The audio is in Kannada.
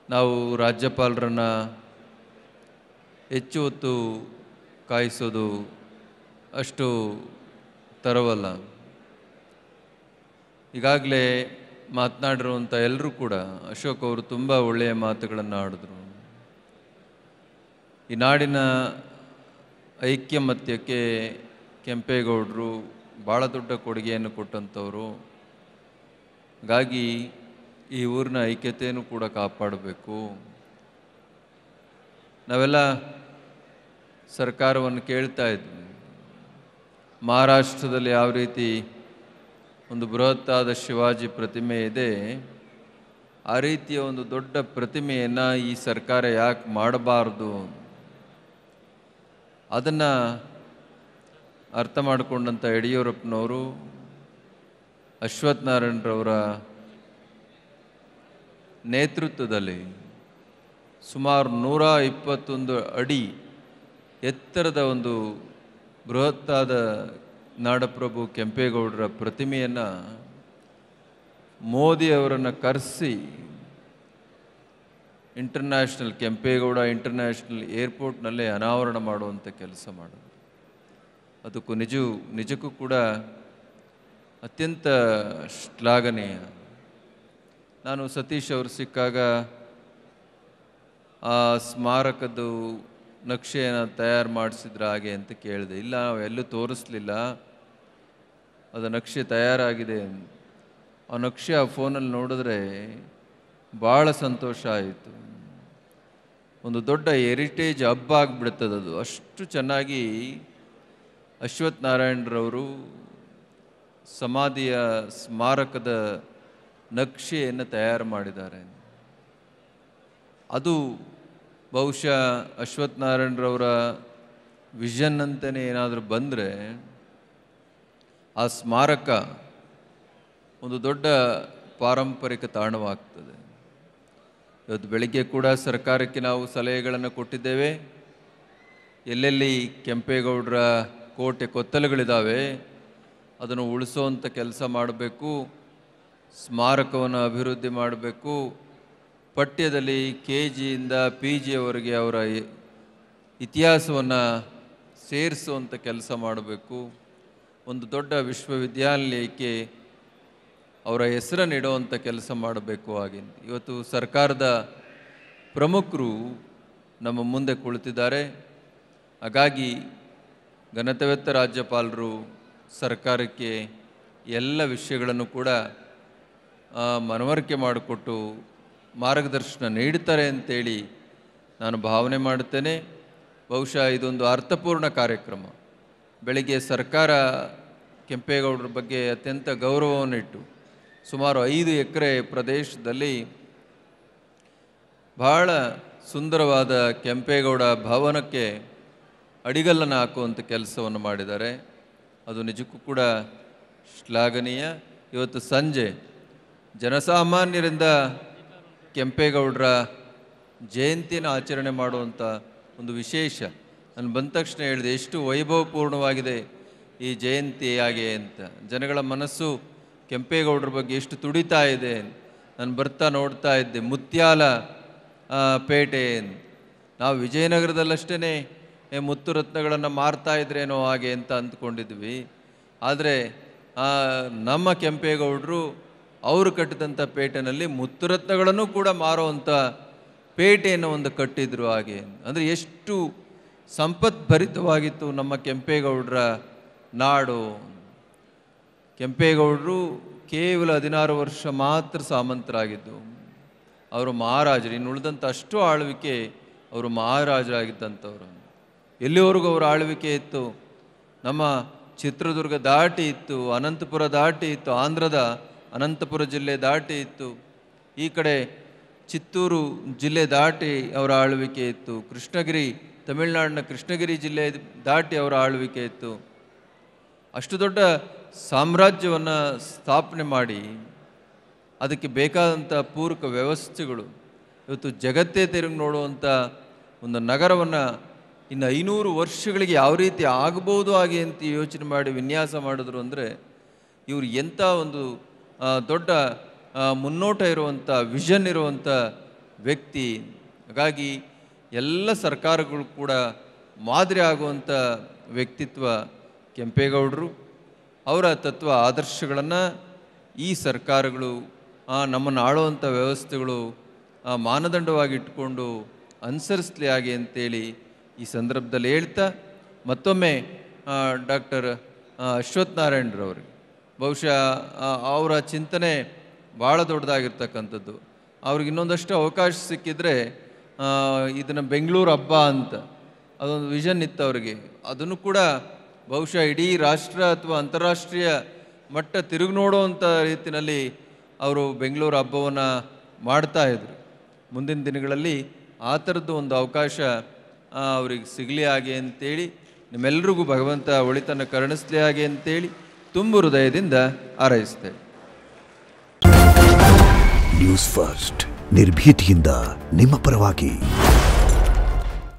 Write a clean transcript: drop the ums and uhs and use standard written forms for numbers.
ನಾವು ರಾಜ್ಯಪಾಲರನ್ನು ಹೆಚ್ಚು ಹೊತ್ತು ಕಾಯಿಸೋದು ಅಷ್ಟು ತರವಲ್ಲ. ಈಗಾಗಲೇ ಮಾತನಾಡಿರುವಂಥ ಎಲ್ಲರೂ ಕೂಡ ಅಶೋಕ್ ಅವರು ತುಂಬ ಒಳ್ಳೆಯ ಮಾತುಗಳನ್ನು ಆಡಿದ್ರು. ಈ ನಾಡಿನ ಐಕ್ಯಮತ್ಯಕ್ಕೆ ಕೆಂಪೇಗೌಡರು ಭಾಳ ದೊಡ್ಡ ಕೊಡುಗೆಯನ್ನು ಕೊಟ್ಟಂಥವರು. ಹಾಗಾಗಿ ಈ ಊರಿನ ಐಕ್ಯತೆಯನ್ನು ಕೂಡ ಕಾಪಾಡಬೇಕು. ನಾವೆಲ್ಲ ಸರ್ಕಾರವನ್ನು ಕೇಳ್ತಾ ಇದ್ವಿ, ಮಹಾರಾಷ್ಟ್ರದಲ್ಲಿ ಯಾವ ರೀತಿ ಒಂದು ಬೃಹತ್ತಾದ ಶಿವಾಜಿ ಪ್ರತಿಮೆ ಇದೆ, ಆ ರೀತಿಯ ಒಂದು ದೊಡ್ಡ ಪ್ರತಿಮೆಯನ್ನು ಈ ಸರ್ಕಾರ ಯಾಕೆ ಮಾಡಬಾರ್ದು? ಅದನ್ನು ಅರ್ಥ ಮಾಡಿಕೊಂಡಂಥ ಯಡಿಯೂರಪ್ಪನವರು ಅಶ್ವಥ್ ನಾರಾಯಣರವರ ನೇತೃತ್ವದಲ್ಲಿ ಸುಮಾರು 121 ಅಡಿ ಎತ್ತರದ ಒಂದು ಬೃಹತ್ತಾದ ನಾಡಪ್ರಭು ಕೆಂಪೇಗೌಡರ ಪ್ರತಿಮೆಯನ್ನು ಮೋದಿಯವರನ್ನು ಕರೆಸಿ ಕೆಂಪೇಗೌಡ ಇಂಟರ್ನ್ಯಾಷನಲ್ ಏರ್ಪೋರ್ಟ್ನಲ್ಲೇ ಅನಾವರಣ ಮಾಡುವಂಥ ಕೆಲಸ ಮಾಡೋದು. ಅದಕ್ಕೂ ನಿಜಕ್ಕೂ ಕೂಡ ಅತ್ಯಂತ ಶ್ಲಾಘನೀಯ. ನಾನು ಸತೀಶ್ ಅವರು ಸಿಕ್ಕಾಗ ಆ ಸ್ಮಾರಕದ್ದು ನಕ್ಷೆಯನ್ನು ತಯಾರು ಮಾಡಿಸಿದ್ರ ಹಾಗೆ ಅಂತ ಕೇಳಿದೆ. ಇಲ್ಲ, ನಾವು ಎಲ್ಲೂ ತೋರಿಸ್ಲಿಲ್ಲ, ಅದು ನಕ್ಷೆ ತಯಾರಾಗಿದೆ. ಆ ನಕ್ಷೆ ಆ ಫೋನಲ್ಲಿ ನೋಡಿದ್ರೆ ಭಾಳ ಸಂತೋಷ ಆಯಿತು. ಒಂದು ದೊಡ್ಡ ಹೆರಿಟೇಜ್ ಹಬ್ಬ ಆಗಿಬಿಡ್ತದೆ ಅದು. ಅಷ್ಟು ಚೆನ್ನಾಗಿ ಅಶ್ವಥ್ ನಾರಾಯಣರವರು ಸಮಾಧಿಯ ಸ್ಮಾರಕದ ನಕ್ಷೆಯನ್ನು ತಯಾರು ಮಾಡಿದ್ದಾರೆ. ಅದು ಬಹುಶಃ ಅಶ್ವಥ್ ನಾರಾಯಣರವರ ವಿಷನ್ ಅಂತಲೇ ಏನಾದರೂ ಬಂದರೆ ಆ ಸ್ಮಾರಕ ಒಂದು ದೊಡ್ಡ ಪಾರಂಪರಿಕ ತಾಣವಾಗ್ತದೆ. ಇವತ್ತು ಬೆಳಿಗ್ಗೆ ಕೂಡ ಸರ್ಕಾರಕ್ಕೆ ನಾವು ಸಲಹೆಗಳನ್ನು ಕೊಟ್ಟಿದ್ದೇವೆ. ಎಲ್ಲೆಲ್ಲಿ ಕೆಂಪೇಗೌಡರ ಕೋಟೆ ಕೊತ್ತಲುಗಳಿದ್ದಾವೆ ಅದನ್ನು ಉಳಿಸೋವಂಥ ಕೆಲಸ ಮಾಡಬೇಕು, ಸ್ಮಾರಕವನ್ನು ಅಭಿವೃದ್ಧಿ ಮಾಡಬೇಕು, ಪಠ್ಯದಲ್ಲಿ KGಯಿಂದ PGಯವರೆಗೆ ಅವರ ಇತಿಹಾಸವನ್ನು ಸೇರಿಸುವಂಥ ಕೆಲಸ ಮಾಡಬೇಕು, ಒಂದು ದೊಡ್ಡ ವಿಶ್ವವಿದ್ಯಾನಿಲಯಕ್ಕೆ ಅವರ ಹೆಸರನ್ನು ಇಡುವಂಥ ಕೆಲಸ ಮಾಡಬೇಕು. ಹಾಗೆ ಇವತ್ತು ಸರ್ಕಾರದ ಪ್ರಮುಖರು ನಮ್ಮ ಮುಂದೆ ಕುಳಿತಿದ್ದಾರೆ. ಹಾಗಾಗಿ ಘನತೆವೆತ್ತ ರಾಜ್ಯಪಾಲರು ಸರ್ಕಾರಕ್ಕೆ ಎಲ್ಲ ವಿಷಯಗಳನ್ನು ಕೂಡ ಮನವರಿಕೆ ಮಾಡಿಕೊಟ್ಟು ಮಾರ್ಗದರ್ಶನ ನೀಡುತ್ತಾರೆ ಅಂತೇಳಿ ನಾನು ಭಾವನೆ ಮಾಡುತ್ತೇನೆ. ಬಹುಶಃ ಇದೊಂದು ಅರ್ಥಪೂರ್ಣ ಕಾರ್ಯಕ್ರಮ. ಬೆಳಗ್ಗೆ ಸರ್ಕಾರ ಕೆಂಪೇಗೌಡರ ಬಗ್ಗೆ ಅತ್ಯಂತ ಗೌರವವನ್ನಿಟ್ಟು ಸುಮಾರು 5 ಎಕರೆ ಪ್ರದೇಶದಲ್ಲಿ ಬಹಳ ಸುಂದರವಾದ ಕೆಂಪೇಗೌಡ ಭವನಕ್ಕೆ ಅಡಿಗಲ್ಲನ್ನು ಹಾಕುವಂಥ ಕೆಲಸವನ್ನು ಮಾಡಿದ್ದಾರೆ. ಅದು ನಿಜಕ್ಕೂ ಕೂಡ ಶ್ಲಾಘನೀಯ. ಇವತ್ತು ಸಂಜೆ ಜನಸಾಮಾನ್ಯರಿಂದ ಕೆಂಪೇಗೌಡರ ಜಯಂತಿಯನ್ನು ಆಚರಣೆ ಮಾಡುವಂಥ ಒಂದು ವಿಶೇಷ. ನಾನು ಬಂದ ತಕ್ಷಣ ಹೇಳಿದೆ, ಎಷ್ಟು ವೈಭವಪೂರ್ಣವಾಗಿದೆ ಈ ಜಯಂತಿ ಹಾಗೆ ಅಂತ. ಜನಗಳ ಮನಸ್ಸು ಕೆಂಪೇಗೌಡರ ಬಗ್ಗೆ ಎಷ್ಟು ತುಡಿತಾ ಇದೆ. ನಾನು ಬರ್ತಾ ನೋಡ್ತಾ ಇದ್ದೆ ಮುತ್ಯಾಲ ಪೇಟೆ. ನಾವು ವಿಜಯನಗರದಲ್ಲಷ್ಟೇ ಮುತ್ತು ರತ್ನಗಳನ್ನು ಮಾರ್ತಾ ಇದ್ರೇನೋ ಹಾಗೆ ಅಂತ ಅಂದ್ಕೊಂಡಿದ್ವಿ. ಆದರೆ ನಮ್ಮ ಕೆಂಪೇಗೌಡರು ಅವರು ಕಟ್ಟಿದಂಥ ಪೇಟೆನಲ್ಲಿ ಮುತ್ತು ರತ್ನಗಳನ್ನು ಕೂಡ ಮಾರುವಂಥ ಪೇಟೆಯನ್ನು ಒಂದು ಕಟ್ಟಿದ್ರು ಹಾಗೆ. ಅಂದರೆ ಎಷ್ಟು ಸಂಪದ್ಭರಿತವಾಗಿತ್ತು ನಮ್ಮ ಕೆಂಪೇಗೌಡರ ನಾಡು. ಕೆಂಪೇಗೌಡರು ಕೇವಲ 16 ವರ್ಷ ಮಾತ್ರ ಸಾಮಂತರಾಗಿದ್ದು. ಅವರು ಮಹಾರಾಜರು. ಇನ್ನು ಉಳಿದಂಥ ಅಷ್ಟು ಆಳ್ವಿಕೆ ಅವರು ಮಹಾರಾಜರಾಗಿದ್ದಂಥವ್ರು. ಎಲ್ಲಿವರೆಗೂ ಅವರ ಆಳ್ವಿಕೆ ಇತ್ತು? ನಮ್ಮ ಚಿತ್ರದುರ್ಗ ದಾಟಿ ಇತ್ತು, ಅನಂತಪುರ ದಾಟಿ ಇತ್ತು, ಆಂಧ್ರದ ಅನಂತಪುರ ಜಿಲ್ಲೆ ದಾಟಿ ಇತ್ತು, ಈ ಕಡೆ ಚಿತ್ತೂರು ಜಿಲ್ಲೆ ದಾಟಿ ಅವರ ಆಳ್ವಿಕೆ ಇತ್ತು, ಕೃಷ್ಣಗಿರಿ ತಮಿಳುನಾಡಿನ ಕೃಷ್ಣಗಿರಿ ಜಿಲ್ಲೆ ದಾಟಿ ಅವರ ಆಳ್ವಿಕೆ ಇತ್ತು. ಅಷ್ಟು ದೊಡ್ಡ ಸಾಮ್ರಾಜ್ಯವನ್ನು ಸ್ಥಾಪನೆ ಮಾಡಿ ಅದಕ್ಕೆ ಬೇಕಾದಂಥ ಪೂರಕ ವ್ಯವಸ್ಥೆಗಳು. ಇವತ್ತು ಜಗತ್ತೇ ತಿರುಗಿ ನೋಡುವಂಥ ಒಂದು ನಗರವನ್ನು ಇನ್ನು 500 ವರ್ಷಗಳಿಗೆ ಯಾವ ರೀತಿ ಆಗ್ಬೋದು ಹಾಗೆ ಅಂತ ಯೋಚನೆ ಮಾಡಿ ವಿನ್ಯಾಸ ಮಾಡಿದ್ರು ಅಂದರೆ ಇವರು ಎಂಥ ಒಂದು ದೊಡ್ಡ ಮುನ್ನೋಟ ಇರುವಂಥ ವಿಷನ್ ಇರುವಂಥ ವ್ಯಕ್ತಿ. ಹಾಗಾಗಿ ಎಲ್ಲ ಸರ್ಕಾರಗಳು ಕೂಡ ಮಾದರಿ ಆಗುವಂಥ ವ್ಯಕ್ತಿತ್ವ ಕೆಂಪೇಗೌಡರು. ಅವರ ತತ್ವ ಆದರ್ಶಗಳನ್ನು ಈ ಸರ್ಕಾರಗಳು ನಮ್ಮನ್ನು ಆಳುವಂಥ ವ್ಯವಸ್ಥೆಗಳು ಮಾನದಂಡವಾಗಿ ಇಟ್ಕೊಂಡು ಅನುಸರಿಸಲಿ ಹಾಗೆ ಅಂತೇಳಿ ಈ ಸಂದರ್ಭದಲ್ಲಿ ಹೇಳ್ತಾ, ಮತ್ತೊಮ್ಮೆ ಡಾಕ್ಟರ್ ಅಶ್ವಥ್ ನಾರಾಯಣರವ್ರಿಗೆ ಬಹುಶಃ ಅವರ ಚಿಂತನೆ ಭಾಳ ದೊಡ್ಡದಾಗಿರ್ತಕ್ಕಂಥದ್ದು. ಅವ್ರಿಗೆ ಇನ್ನೊಂದಷ್ಟು ಅವಕಾಶ ಸಿಕ್ಕಿದರೆ ಇದನ್ನು ಬೆಂಗಳೂರು ಹಬ್ಬ ಅಂತ ಅದೊಂದು ವಿಷನ್ ಇತ್ತು ಅವರಿಗೆ. ಅದನ್ನು ಕೂಡ ಬಹುಶಃ ಇಡೀ ರಾಷ್ಟ್ರ ಅಥವಾ ಅಂತಾರಾಷ್ಟ್ರೀಯ ಮಟ್ಟ ತಿರುಗಿ ನೋಡುವಂಥ ರೀತಿಯಲ್ಲಿ ಅವರು ಬೆಂಗಳೂರು ಹಬ್ಬವನ್ನು ಮಾಡ್ತಾಯಿದ್ರು. ಮುಂದಿನ ದಿನಗಳಲ್ಲಿ ಆ ಥರದ್ದು ಒಂದು ಅವಕಾಶ ಅವ್ರಿಗೆ ಸಿಗಲಿ ಹಾಗೆ ಅಂತೇಳಿ, ನಿಮ್ಮೆಲ್ರಿಗೂ ಭಗವಂತ ಒಳಿತನ್ನು ಕರುಣಿಸಲಿ ಹಾಗೆ ಅಂತೇಳಿ ತುಂಬು ಹೃದಯದಿಂದ ಹಾರೈಸ್ತೇವೆ. ನ್ಯೂಸ್ ಫಸ್ಟ್ ನಿರ್ಭೀತಿಯಿಂದ ನಿಮ್ಮ ಪರವಾಗಿ.